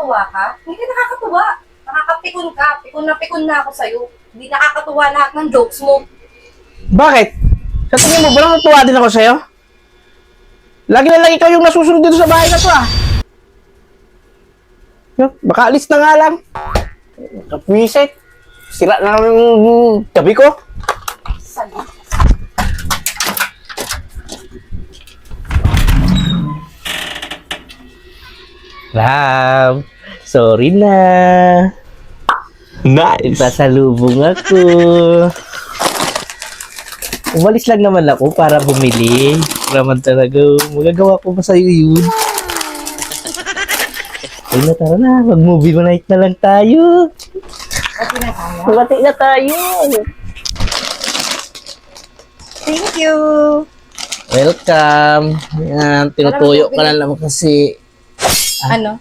nakakatuwa ka? Hindi ka nakakatuwa. Nakakapikon ka. Pikon na ako sa'yo. Hindi nakakatuwa lahat ng jokes mo. Bakit? Sa tingin mo ba lang natuwa din ako sa'yo? Lagi na lang ikaw yung nasusunod dito sa bahay na to ah. Baka alis na nga lang. Kapwisit. Sira na naman yung gabi ko. Sabi. Love, sorry na. Nice. Pasalubong ako. Umalis lang naman ako para bumili. Raman talaga. Magagawa ko pa sa'yo yun. Ay na, tara na. Mag-movie night na lang tayo. Pati na tayo. Magati na tayo. Thank you. Welcome. Yan, tinutuyo ka na lang kasi. Ano?